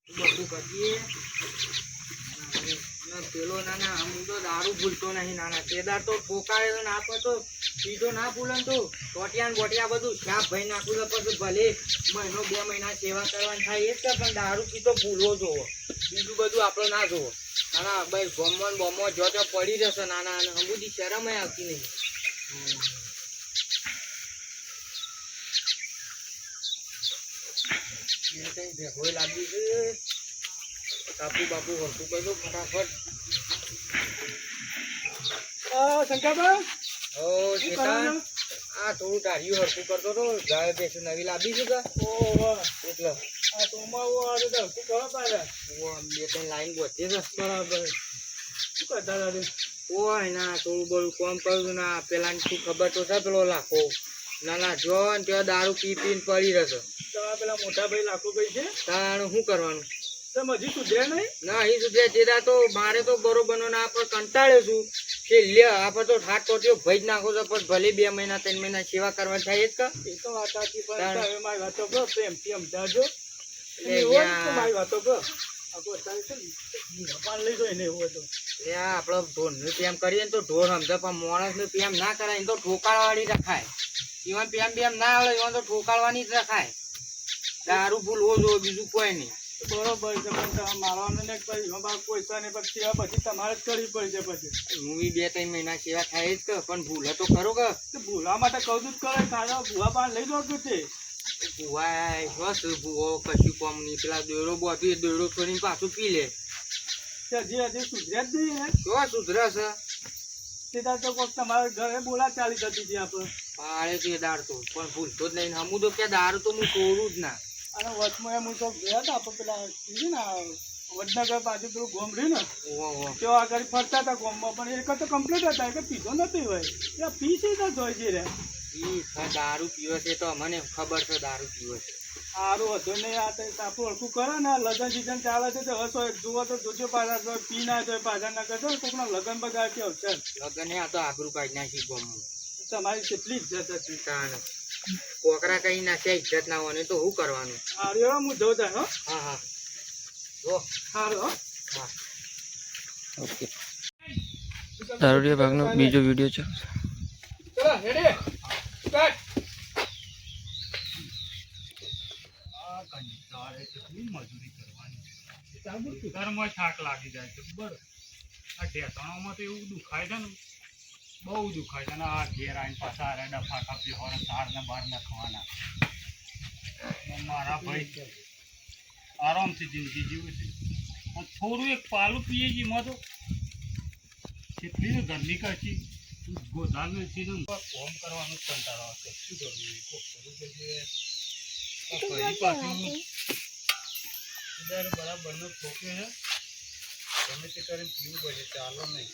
બધું કરીએ પેલો નાના હું તો દારૂ ભૂલતો નહીં નાના કેદાર તો પોકાળે ના તો બીજો ના ભૂલે તો ટોટિયા ને બોટિયા બધું સાફ ભાઈ નાખું તો પછી ભલે મહિનો 2 મહિના સેવા કરવાની થાય એ જ પણ દારૂ પીતો ભૂલવો જોવો બીજું બધું આપણો ના જોવો નાના ભાઈ ગોમો બોમો જો પડી જશે નાના અને હમુદી શરમ આવતી નહીં કઈ ભેગો લાગી છે કાપુ બાપુ હરતું કરજો ફટાફટ શંકરભાઈ ઓ ચેતન આ થોડું ટાળિયું હરતું કરતો તો ગાય બેસી નવી લાવી છે કે ઓહો એટલે આ તો મારું આ તો હરતું કરવા પાડે બે ત્રણ લાઈન ગોતી છે બરાબર શું કરતા દાદા કોઈ ના થોડું બધું કામ કરું ના પેલા શું ખબર તો છે પેલો લાખો ના જો ને ત્યાં દારૂ પીને પડી રહેશે તમારા પેલા મોટા ભાઈ લાખો ભાઈ છે તાણ શું કરવાનું તમે હજી સુધર્યા નહીં ના એ સુધી જેદા તો મારે તો બરોબર નો ના પણ કંટાળ્યો છું કે લ્યા આપણે તો ઠાટ ટોટીઓ ભઈ જ નાખો તો પણ ભલે 2 મહિના 3 મહિના સેવા કરવા થાય જ કા એ તો વાત સાચી પણ હવે મારી વાતો કરો પ્રેમથી સમજાવજો એટલે મારી વાતો કરો આપણો ચાલ છે ને લઈ જાય ને એવું હતું આપડે ઢોર નું પ્રેમ કરીએ ને તો ઢોર સમજે પણ માણસ નું પ્રેમ ના કરાય તો ઠોકાળવાળી રખાય એમાં પ્રેમ ના આવે એમાં તો ઠોકાળવાની જ રખાય દારૂ ભૂલવો જો બીજું કોઈ નહીં બરોબર છે પણ મારવાનું ને પૈસા ને પછી પછી તમારે જ કરવી પડશે પછી હું 2-3 મહિના સેવા થાય જ કે પણ ભૂલે તો ખરો કે ભૂલવા માટે કહું જ કરે ખાવા ભૂવા પાન લઈ દો કે ભૂવાય બસ ભૂવો કશું કોમ નહીં પેલા દોયડો બોધી દોયડો છોડીને પાછું પી લે હજી સુધર્યા જ નહીં ને શું સુધરે છે સીધા તો કોઈક તમારા ઘરે બોલા ચાલી જતી હતી આપણે પાડે તે દારૂ તો પણ ભૂલતો જ નહીં હમું તો કે દારૂ તો હું છોડું જ ના અને વચમાં એમ તો ગયા હતા આપણે પેલા કીધું ને વડનગર બાજુ પેલું ગોમ રહ્યું ને તેઓ આગળ ફરતા હતા ગોમમાં પણ એક તો કમ્પ્લીટ હતા કે પીધો નથી હોય ત્યાં પી સીધા જ હોય છે રે દારૂ પીવે છે તો મને ખબર છે દારૂ પીવે છે સારું હતું નહીં આ આપણું હરખું કરે ને લગ્ન સિઝન ચાલે છે તો હસો જુઓ તો જોજો પાછા પી ના જાય પાછા ના કરશો કોઈકના લગ્ન બગાડતી આવશે લગ્ન આ તો આબરૂ કાઢી નાખી ગોમમાં તમારી કેટલી ઇજ્જત હતી કોકરા કઈ નાખ્યા ઇજ્જત ના હોય તો શું કરવાનું સારું હું જઉં જાય હો હા હા જો સારું હો હા ઓકે દારૂડિયા ભાગનો બીજો વિડીયો છે ચલો હેડે સ્ટાર્ટ મજૂરી કરવાની ઘરમાં થાક લાગી જાય છે બરોબર આ ઢેસણોમાં તો એવું દુખાય છે ને બહુ દુખાય છે ને આ ઘેર આવીને પાછા અરે ડફા કાપી હોય તાર ને બાર નાખવાના મારા ભાઈ આરામથી જિંદગી જીવે છે થોડું એક પાલું પીએ છે એમાં તો કેટલી ગરમી કરશી ગોધાનું છે કોમ કરવાનું કંટાળો આવશે શું કરવું કોક કરવું જોઈએ પાછું બરાબરનો ઠોકે છે ગમે તે કરીને પીવું પડશે ચાલો નહીં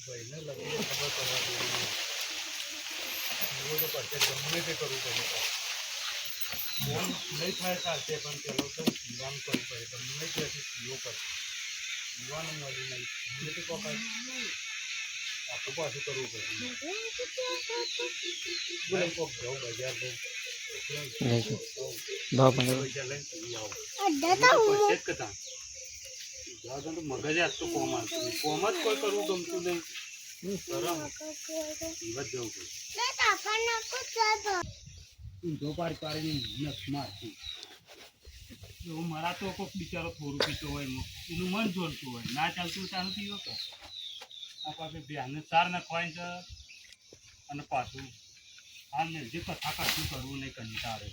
ભાઈને લગીને ખબર કરવા જોઈએ પીવો તો પડશે ગમે તે કરવું પડશે ફોન નહીં થાય ચાલશે પણ પેલો તો પીવાનું કરવું પડે ગમે ત્યાંથી પીવો પડશે પીવાનું મળી નહીં ગમે તે કોક આખું પાછું કરવું પડશે કોક જાઉં બજાર મગજ આજ તો કોમ આવતું કોમ જ કોઈ કરવું ગમતું નહીં ઊંધો પાડી પાડીને નસ મારતી એવું મારા તો કોઈક બિચારો થોડું પીતો હોય એનું મન જોડતું હોય ના ચાલતું ચાલુ પીવો કે આ પાસે ધ્યાન ચાર નાખવાય છે અને પાછું આ ને જે કથા કશું કરવું નહીં કંટાળે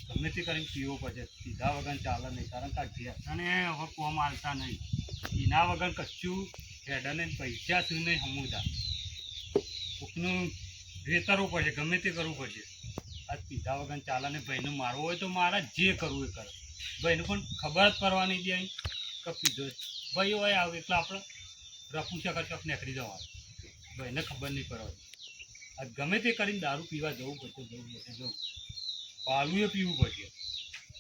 ગમે તે કરીને પીવો પડશે સીધા વગર ચાલે નહીં કારણ કે ઢેસણે હવે કોમ આવતા નહીં એના વગર કશું હેડને પૈસા શું નહીં સમુદા કોકનું વેતરવું પડશે ગમે તે કરવું પડશે આ પીધા વગર ચાલે ને ભાઈને મારવો હોય તો મારા જે કરવું એ કરે ભાઈને પણ ખબર જ પડવાની દે કે પીધો ભાઈ હોય આવે એટલે આપણે રફું છે ચોક નીકળી જવાનું ભાઈને ખબર નહીં પડવાની આ ગમે તે કરીને દારૂ પીવા જવું પડશે જવું પાલું એ પીવું પડશે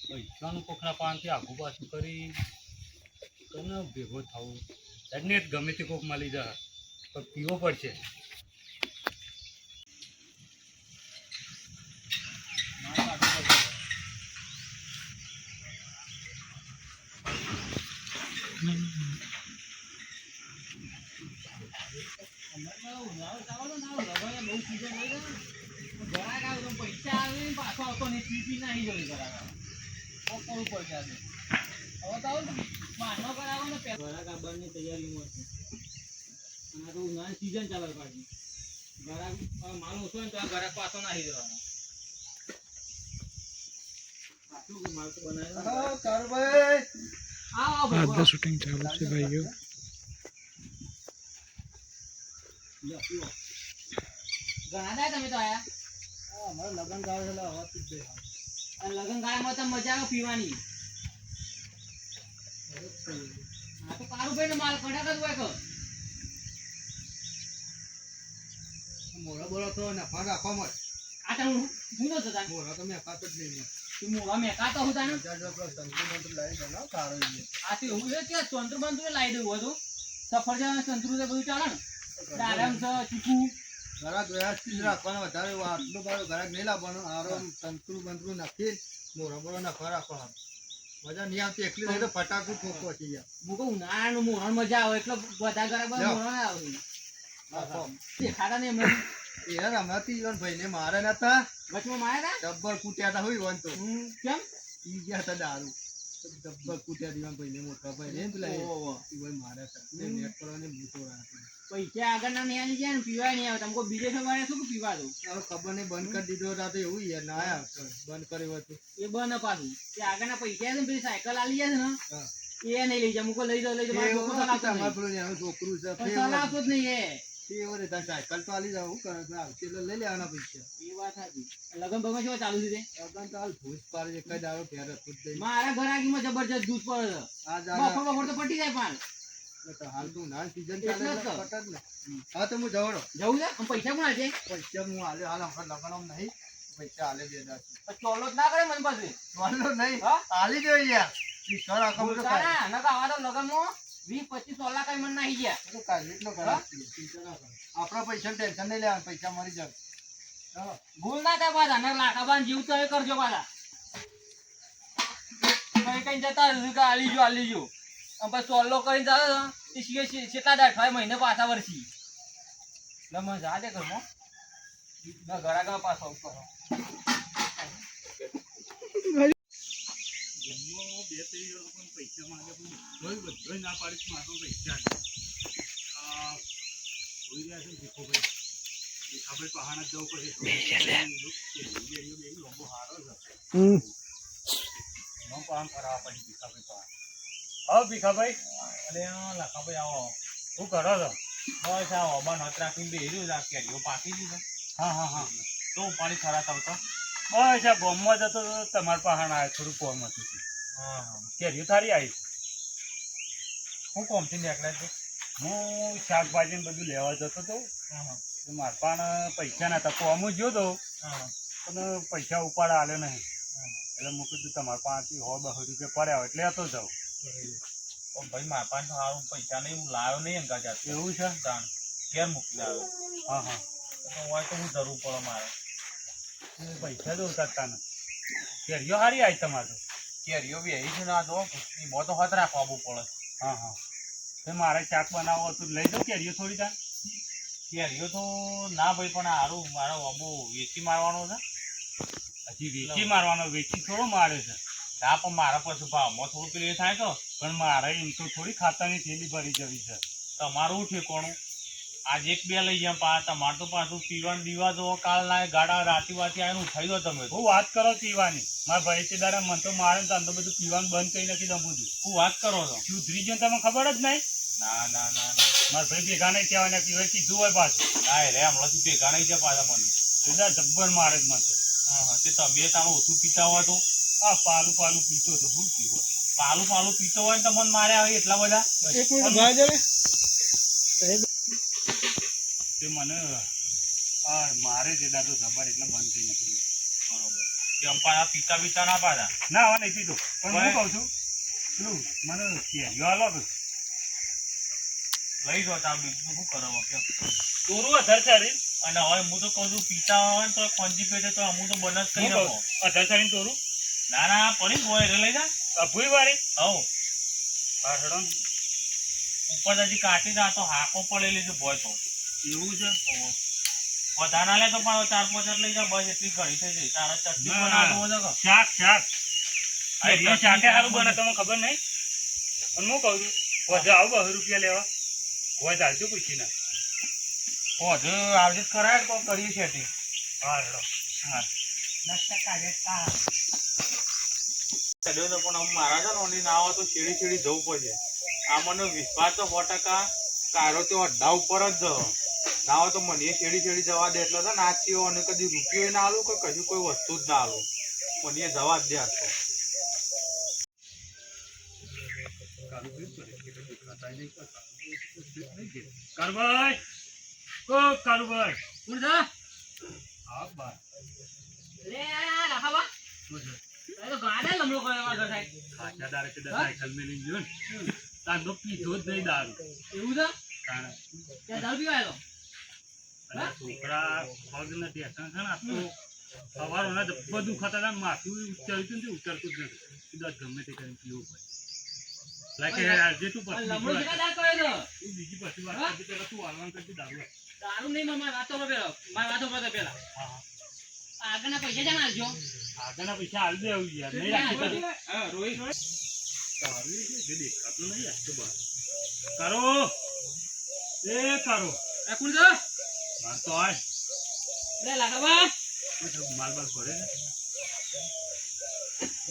પૈસાનું કોખરા પાનથી આઘું પાછું કરી કને ભેગો થવું એટલે ગમે તે કોક મળી જાય પણ પીવો પડશે બધી પી નાહી જવી બરાબર કોણ પડશે આજે હવે તો માનો કરાવો ને ઘરાક આવવાની તૈયારીમાં છે અને તો ઉનાળાની સીઝન ચાલે પાછી ઘરાક માલ ઓછો ને તો આ ઘરાક પાછો નાહી જવાનો પાછું માલ તો બનાવ્યો આજનું શૂટિંગ ચાલુ છે ભાઈઓ. ઘણા તમે તો આયા અમારે લગન ગાળો એટલે હવા પી દે અને લગન ગાળામાં તો મજા આવે પીવાની હા તો કારુભાઈ નો માલ કડાક જ હોય કે મોડા બોલા તો નફા રાખવા મત. આ તો હું નો જતા મોડા તો મેં ખાતો જ નહીં. તું મોવા મેકા તો હું તાને લાવી બનાવ સારો આ તો એવું છે કે સંતરું બંતરું લાવી દેવું હતું સફરજન સંતરું બધું ચાલે ને દાડમ છે ચીકુ ઘરાક વ્યવસ્થિત રાખવાનો વધારે આટલો બારો ઘરાક નહીં લાવવાનો આરામ તંત્રું બંતરું નાખી મોડા બોલા નફા રાખવાનો મજા નહીં આવતી એકલી રહી તો ફટાકું ઠોકો છે યાર. હું કહું ઉનાળાનું મોહન મજા આવે એટલે બધા ઘરે બધા મોહન આવે દેખાતા નહીં એમને યાર હમણાંથી ઈવન ભાઈને મારે નતા વચમાં માર્યા ડબ્બર કૂટ્યા હતા હોય ઈવન તો કેમ ઈ ગયા હતા દારૂ ડબ્બર કૂટ્યા ઈવન ભાઈને મોટા ભાઈને પેલા ઈવન માર્યા હતા નેટ કરવાની બૂટો રાખી પૈસા આગળ ના નહીં આવી જાય ને પીવા નહીં આવે તમે બીજે સવારે શું કે પીવા દઉં હવે ખબર નહીં બંધ કરી દીધો હતા તો એવું યાર ના આવ્યા બંધ કર્યું હતું એ બંધ પાછું તે આગળના પૈસા છે ને પેલી સાયકલ આલી જાય છે ને હા. એ નહીં લઈ જાય મુકો લઈ જાઓ લઈ જાઓ એવું મારો નથી, છોકરો તમારે પેલું એનું છોકરું છે પણ ચલાવતો જ નહીં ફેવર હતા સાયકલ તો આલી જાવ કરે આવતી એટલે લઈ લેવાના પૈસા એ વાત સાચી લગન ભગવાન શું ચાલુ છે તે અગન તો હાલ ભૂસ પાર એક જ દાડો ઘેર હતું જ નહીં. મારા ઘર આગીમાં જબરજસ્ત દૂધ પડે છે આ બફર દાડા બફર તો પટી જાય પાન તો હાલ તું ના સીઝન ચાલે એટલે જ એટલે તો. પટ જ ને. હા તો હું જવડો જવું છે આમ પૈસા પણ હાલશે પૈસા હું હાલે હાલ હમણાં લગનમાં નહીં પૈસા હાલે 2000 પણ ચોલો જ ના કરે મને પાસે વાંધો નહીં હા? હાલી ગયો યાર ઈ ઘર આખો બધો બોલતા ના નકા આવા તો લગનમાં 20-25 ચોલા કઈ મને નાહી ગયા બધો કાઢીનો ઘર હા? છે. ચિંતા ના કરો. આપણા પૈસા ટેન્શન નહીં લેવાનું પૈસા મળી જાય. હા. ભૂલ ના થાય પાછા ને લાખાબાન જીવ તો એ કરજો પાછા કઈ કઈ જતા રહેશે કે આલી જો અને પછી ચોલ્લો કરીને જાય તે સિવાય કેટલા દાડ 6 મહિને પાછા વર્ષી એટલે મને જા દે ઘરમાં ના ઘર આગળ પાછો કરો બે ત્રણ લોકોને પૈસા માંગે પણ બધોય ના પાડીશ મારો પૈસા હોઈ રહ્યા છે ભીખોભાઈ ભીખાભાઈ પહાડ જ જવું પડે લોબો હારો છે નો કામ કરાવવા પડે ભીખાભાઈ પહાડ હા ભીખાભાઈ અરે લખાભાઈ આવો શું કરો છો બસ આ ઓબા નત રાખીને બેર્યું આ કેરીઓ પાકી ગયું હા હા હા તો પાણી ખરાબ આવતો બસ આ બોમ્બમાં જતો તો તમારા પહાડ આવે થોડું કોમ હતું હા હા કેરીઓ થારી આવી હું કોમથી નીકળ્યા છે હું શાકભાજી ને બધું લેવા જતો હતો મારા પણ પૈસા નતા કોમ જો તો પણ પૈસા ઉપાડ આલે નહીં એટલે હું કીધું તમારા પાસેથી 100-200 રૂપિયા પડ્યા હોય એટલે હતો જાઉં ભાઈ મારા પાસે તો સારું પૈસા નહીં હું લાવ્યો નહીં અંકા જાતે એવું છે તાણ ઘેર મૂકી લાવ્યો હા હા તો હોય તો હું જરૂર પડે મારે પૈસા દઉં શકતા ને કેરીઓ સારી આવી તમારે તો કેરીઓ બી આવી છે ને આ જો એમાં તો હાથ રાખવા બહુ પડે હા હા તો મારે શાક બનાવવું હતું લઈ જાઉં કેરીઓ થોડી તાર કેરીઓ તો ના ભાઈ પણ સારું મારો બહુ વેચી મારવાનો છે હજી વેચી મારવાનો વેચી થોડો મારે છે ના પણ મારા પાસે ભાવમાં થોડું પેલું એ થાય તો પણ મારે એમ તો થોડી ખાતાની થેલી ભરી જવી છે તમારું ઠેકોણું આજે 1-2 લઈ જાય પા તમારે તો પાછું પીવાનું દીવા જો કાલ ના ગાડા રાતી વાતી આવીને ઉઠાઈ દો તમે હું વાત કરો પીવાની મારા ભાઈ તે દાડા મને તો મારે ને તો બધું પીવાનું બંધ કરી નાખી દઉં બધું હું વાત કરો છો સુધરી ગયો તમને ખબર જ નહીં ના ના ના મારા ભાઈ ભેગા નહીં કહેવાના પીવાય કીધું હોય પાછું ના રે હમણાંથી ભેગા નહીં છે પાછા મને સીધા જબ્બર મારે જ મને તો હા હા તે તમે તારું ઓછું પીતા હોય તો આ પાલું પાલું પીતો તો શું પીવો પાલું પાલું પીતો હોય ને તો મને મારે આવે એટલા બધા તે મને આ મારે જ દાદો જબર એટલે બંધ થઈ નથી બરોબર તે અંપાના પીતા પીતા ના પાછા ના હવે નહીં પીતો પણ હું કહું છું પેલું મને કેરીઓ આલો કે લઈ જાઓ તાર બીજું શું કરો કેમ ચોરું વધારે ચાલી અને હવે હું તો કહું છું પીતા હોય ને તો ખોંજી પેટે તો અમુક તો બને જ કરી હું નાખો કહું વધારે ચાલી ચોરું ના ના પડી હોય એટલે લઈ જા અભુઈ વાળી હવ પાછળ ઉપર હજી કાઢી જા તો હાકો પડેલી છે ભોય તો એવું છે વધારે ના લે તો પણ 4-5 જ લઈ જા બસ એટલી ઘણી થઈ જાય તારે ચટણી બનાવવું હોય તો શાક શાક આ એ શાકે સારું બને તમને ખબર નહીં અને હું કહું છું વધુ આવું 200 રૂપિયા લેવા હોય ચાલતું પૂછી ના વધુ આવજે ખરા તો કરીએ સેટિંગ હા હેડો હા 10% ચડ્યો તો પણ મારા છે ને ઓલી ના આવે તો છેડી જવું પડશે આ મને વિશ્વાસ તો 100% કારો તો અડધા ઉપર જ ના હોય તો મને છેડી જવા દે એટલે તો નાચ્યો અને કદી રૂપિયો ના આલું કે કશું કોઈ વસ્તુ જ ના આલું મને જવા જ દે આ તો કારુભાઈ ઓ કારુભાઈ કોણ છે? હા બા લે આ રાખાબા શું છે એ તો ગાડા લમણો કરે મારો સાહેબ. ખાચા દાડે કે સાયકલ મેલી ગયો ને તાંડો પીધો જ નહીં દારૂ એવું છે? તાણે ત્યાં દારૂ પીવા આવ્યો? અને છોકરા પગ નથી હેઠળ છે ને આ તો સવારોના ધબ્બા દુખાતા હતા ને માથું ઉતરતું નથી ઉતરતું જ નથી સીધા ગમે તે કરીને પીવું પડે લાગે આજે તું આ પછી લમણો કેટલા દારૂ કર્યો તો? તું બીજી પછી વાત કરતી પેલા તું હાલવાન કરતી દારૂ દારૂ નહીં મારી વાતો પર પેલો મારી વાતો પર પેલા હા હા આગળના પૈસા જમા આવજો. આગળના પૈસા હાલ દે આવું યાર નહીં રાખી તારું તારું જે દેખાતું નહીં આજ તો બહાર કરો એ કરો આ કોણ છે? માર તો આજ લે લાખાબા માલ બાલ પડે ને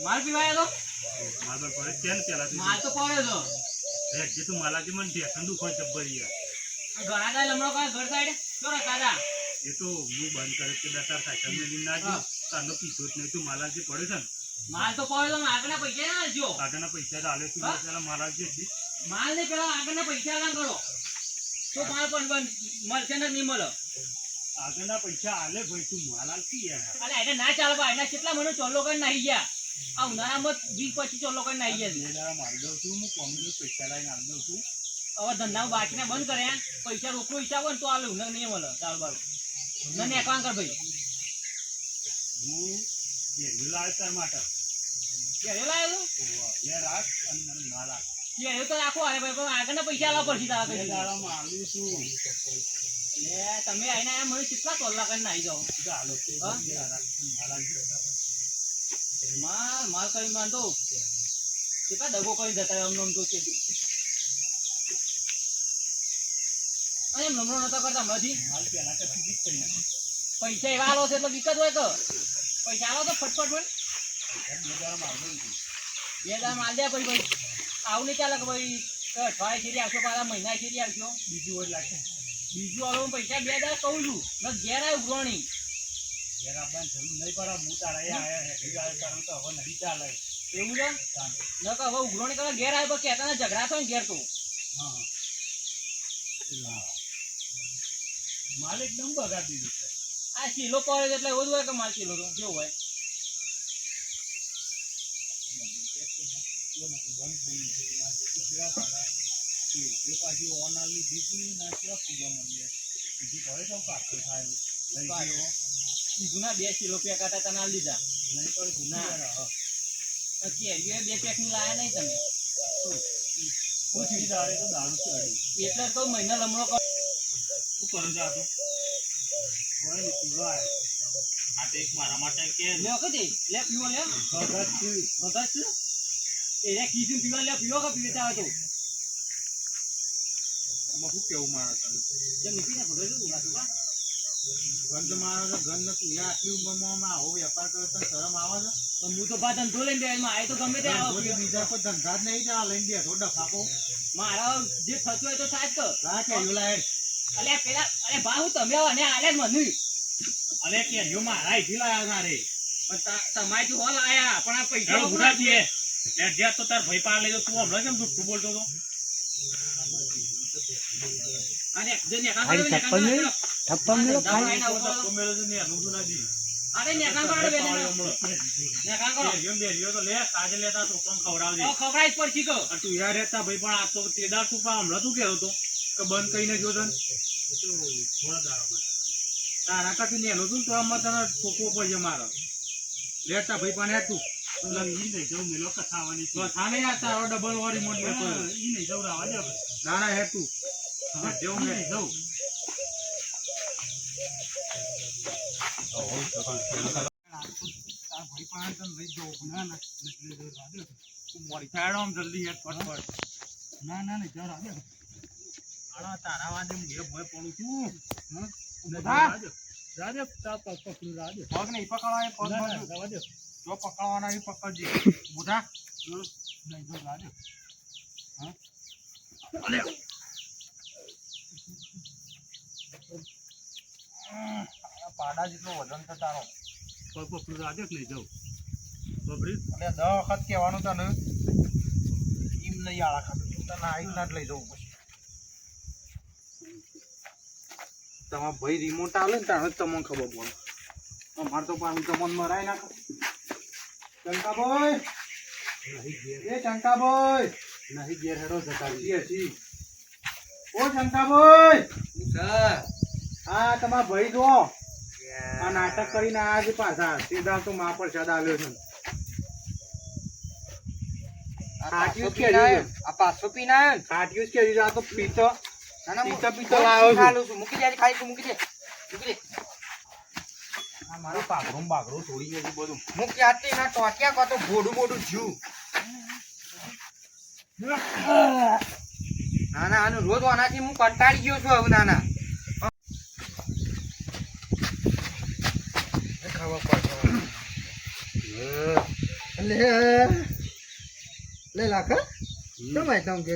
માલ પીવા આવ્યો તો? માલ બાલ પડે છે ને પેલા માલ તો પડ્યો તો જે તું માલાજી મને ઢેસણ દુખો જબ્બર યાર ઘણા દાડા લમણો કરે ઘર સાઈડ તો દાદા એ તો હું બંધ કરે કે તાર સાયકલ મેલી ના ગયો તારનો પીછો જ નહીં તું માલાજી પડે છે ને માલ તો પડ્યો તો આગળના પૈસા ના આવજો. આગળના પૈસા તો આલે તું પેલા માલાજી હતી માલ ને પેલા આગળના પૈસા ના કરો તો માલ પણ મળશે ને નહીં મળે. આગળના પૈસા આલે ભાઈ તું માલ આલતી યાર અરે એને ના ચાલે ભાઈ એના કેટલા મને ચોલ્લો કરીને નાહી ગયા આ ઉનાળામાં 20-25 ચોલ્લો કરીને નાહી ગયા છે. બે દાડા માલ દઉં છું હું કોમી પૈસા લાવીને આલ દઉં છું હવે ધંધા બાકીને બંધ કર્યા પૈસા રોકડો હિસાબ હોય ને તો આલે ઉનાળ નહીં મળે ચાલ બારું મને એકવાન કર ભાઈ હું ઘેરી લાવે તાર માટે ક્યારે લાવ્યો લે રાખ અને મને માલ આપ ક્યારે તો રાખો અરે ભાઈ પણ આગળના પૈસા આલવા પડશે તારા બે કઈ દાડામાં આલું છું લે તમે આઈને આયા મને કેટલા ચોલ્લા કરીને નાહી જાઓ તો આલો તું હા? માલ આલજો માલ કરી માનતો કેટલા દગો કરી જતા રહ્યો આમ તો છે અને એમ નમણો નતો કરતા હમણાંથી માલ પેલા તો ફીજી કરી નાખો પૈસા એવા આલો છે એટલે વિકત હોય કે પૈસા આલો તો ફટફટ હોય બે દાડામાં આલ દઉં છું બે દામ આલ દે પછી ભાઈ આવું નહીં ચાલે કે ભાઈ અઠવાડિયે છેડી આવશો પાછા મહિના છેડી આવશો બીજું હોય લાગે બીજું આલો પૈસા 2 દાડા કહું છું ને ઘેર આવ્યું ઉઘરાણી ઘેર આપવાની જરૂર નહીં પડે હું તારા અહીંયા આયા હેઠી આવે કારણ તો હવે નહીં ચાલે એવું છે ન કે હવે ઉઘરાણી કરવા ઘેર આવ્યો કહેતા ને ઝઘડા થાય ને ઘેર તો હા માલ એકદમ બગાડી દીધું છે આ ચીલો પડે એટલે એવું જ હોય કે માલ ચીલો તો કેવું હોય પાછી ઓનાલી દીધી ના કેવા પૂજા મળે બીજું પડે તો પાછું થાય લઈ ગયો જૂના 2 કિલો પેક હતા તને આલી દીધા નહીં પડે ના. કેરીઓ 2 પેક ની લાયા નહીં તમે પછી દાડે તો દારૂ ચડી એટલે જ કહું મહિના લમણો કરો શું કરું જાતો કોઈ નહીં પીવા આ તો એક મારા માટે કે લે વખતે લે પીવો લે ભગત છું ભગત છે એને કીધું પીવા લે પીવો કે પીવે ચાવે તો આમાં શું કેવું મારા તને જે નીકળી ને ભગત તું ના તું ગંધ મારો તો ગંધ નથી યાર આટલી ઉંમરમાં આવો વેપાર કરે તો શરમ આવે છે તો હું તો બા ધંધો લઈને બેમાં આય તો ગમે તે આવો ધંધો બીજા કોઈ ધંધા જ નહીં ત્યાં લઈને બેઠો ડફાકો મારા જે થતું હોય તો થાય જ કર હા કેવું લાયક અલે પેલા અરે બા હું તમે અને આલે જ મને અરે કેરીઓ મારા અહીંથી લાયા ના રે પણ તમારી તો હોલ આયા પણ આ પૈસા હેડો ગુડા છીએ લે જ્યાં તો તાર ભાઈ પાર લઈ તું હમણાં કેમ જુઠ્ઠું બોલતો હતો અને જે નેકા કરો નેકા તો મેળો ને અનુભવ ના દી અરે નેકા કરો બે નેકા કરો બેરીઓ તો લે આજે લેતા છોકરાને ખવડાવજે ખબરાઈ જ પડશે કે અને તું યાર રહેતા ભાઈ પણ આ તો તેદાર તું પણ હમણાં તું કહેતો હતો કે બંધ કરીને જો તને થોડા દાડા તારા કાથી નેનો તું તો આમાં તને ઠોકવો પડશે મારો લેતા ભાઈ પણ હેઠું ઈ નહીં જવું મેલો કથાવાની તો થાને યાર તારો ડબલ વાળી મોટી હતો ઈ નહીં જવું રાવા દે નાના હેઠું જેવું ઈ નહીં જવું ભાઈ પાસે તને લઈ જવું ના ના એટલે જો રાધે તું મોડી થાય આમ જલ્દી હેડ ફટ ના ના ને જરા રાધે આડા તારા વાદે હું એ ભય પડું છું હા રાધે રાધે તા પકડ રાધે પગ નહીં પકડવાય પગ રાધે જો પકડવાના એ પકડજે બુધા નહીં જો રાધે હા અલે પાડા જેટલો વજન છે તારો પકડ રાધે નહીં જાવ બબરી અને 10 વખત કહેવાનું તને એમ નહીં આળા ખાતું તને આ રીતના જ લઈ જવું પછી તમારા ભાઈ રિમોટ આલે ને તારે તમને ખબર પડે અમારે તો પાછું તમને મરાય નાખે ચંકાભાઈ એ ચંકાભાઈ નહીં ઘેર હેડો જતા જી ઓ ચંકાભાઈ સર હા તમારા ભાઈ જો આ નાટક કરીને આજે પાછા સીધા તો મા પ્રસાદ આવ્યો છે કાટ્યું જ કેરી આ 500 પીના આયો ને. કાટ્યું જ કેરી આ તો પીતો ના ના પીતો હું પીતો લાવ્યો છું. ખાલું છું મૂકી દે ખાલી તું મૂકી દે આ મારું પાઘરું બાઘરું તોડી ગયું છે બધું મૂકી આટલી ના ટોટિયા કો તો બોડું બોડું જ્યું ના ના આનું રોજ આનાથી હું કંટાળી ગયો છું હવે નાના ખબર પડશે લે લાખ તમે તમ કે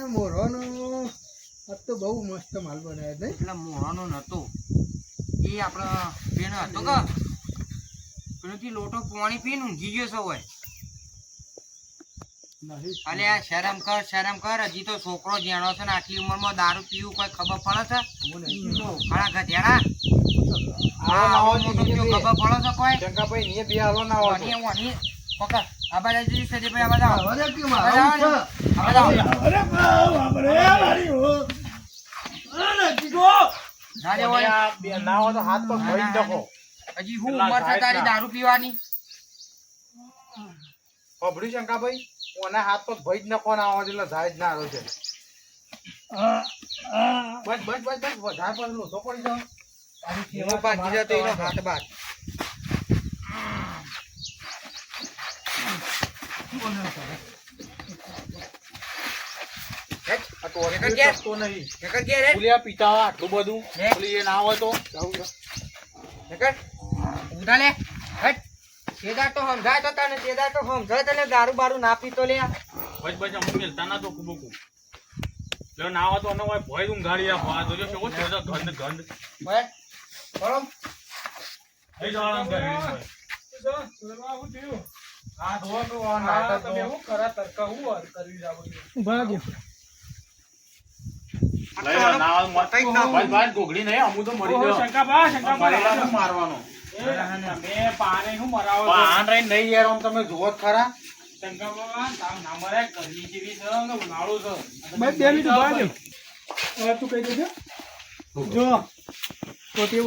મોરવાનો તો બહુ મસ્ત માલ બનાવ્યો છે એટલે મોરવાનો નતો એ આપણા બેન હતો કે પેલોથી લોટો પાણી પીને ઊંઘી ગયો છે હોય અલે આ શરમ કર હજી તો છોકરો જેણો છે ને આટલી ઉંમરમાં દારૂ પીવું કોઈ ખબર પડે છે ખરા ગધેડા ખબર પડે છે કોઈ ચંકાભાઈ ને બે હાલો ના આવો વણી વણી પકડ આ બાજુ જઈ સજે ભાઈ આ બાજુ બે ના હોય તો હાથ પગ ભરી નાખો હજી હું ઉંમર છે તારી દારૂ પીવાની પબડી શંકાભાઈ ઓના હાથ પગ ભરી જ નાખો ના આવો એટલે જાય જ ના રહ્યો છે બસ વધારે પણ લોચો પડી જાવ હું બાકી જતો એનો હાથ બાદ આ તો તો નહીં એક જ ઘેર પુલિયા પીતા હોય આટલું બધું હે? પુલી એ ના હોય તો ઉધા લે હટ તેદાર તો સમજાય તો તને તેદાર તો સમજાય તને દારૂ બારૂ ના પીતો લે બસ અમુક મેલતા ના તો કુબકુ જો ના હોય તો અનો હોય ભોય ઊંઘાડી આપો આ જોજો કેવો છે ગંધ બસ બરો થઈ જવાનું ઘરે હા ધોવા તો નાટક તમે હું કરા તરકા હું વાર કરી જાવ ઉભા દો લઈ ના મતાઈ ના ભાઈ ગોગડી નહીં અમુ તો મરી ગયો શંકા મારવાનો મે પાને હું મરાવો પાન રહી નહીં યાર આમ તમે જોવો જ ખરા શંકા બાબા તાવ ના મરે ગરમી જેવી છે ને ઉનાળો છે ભાઈ 2 મિનિટ ઉભા દો તું કહી દેજો જો તો તે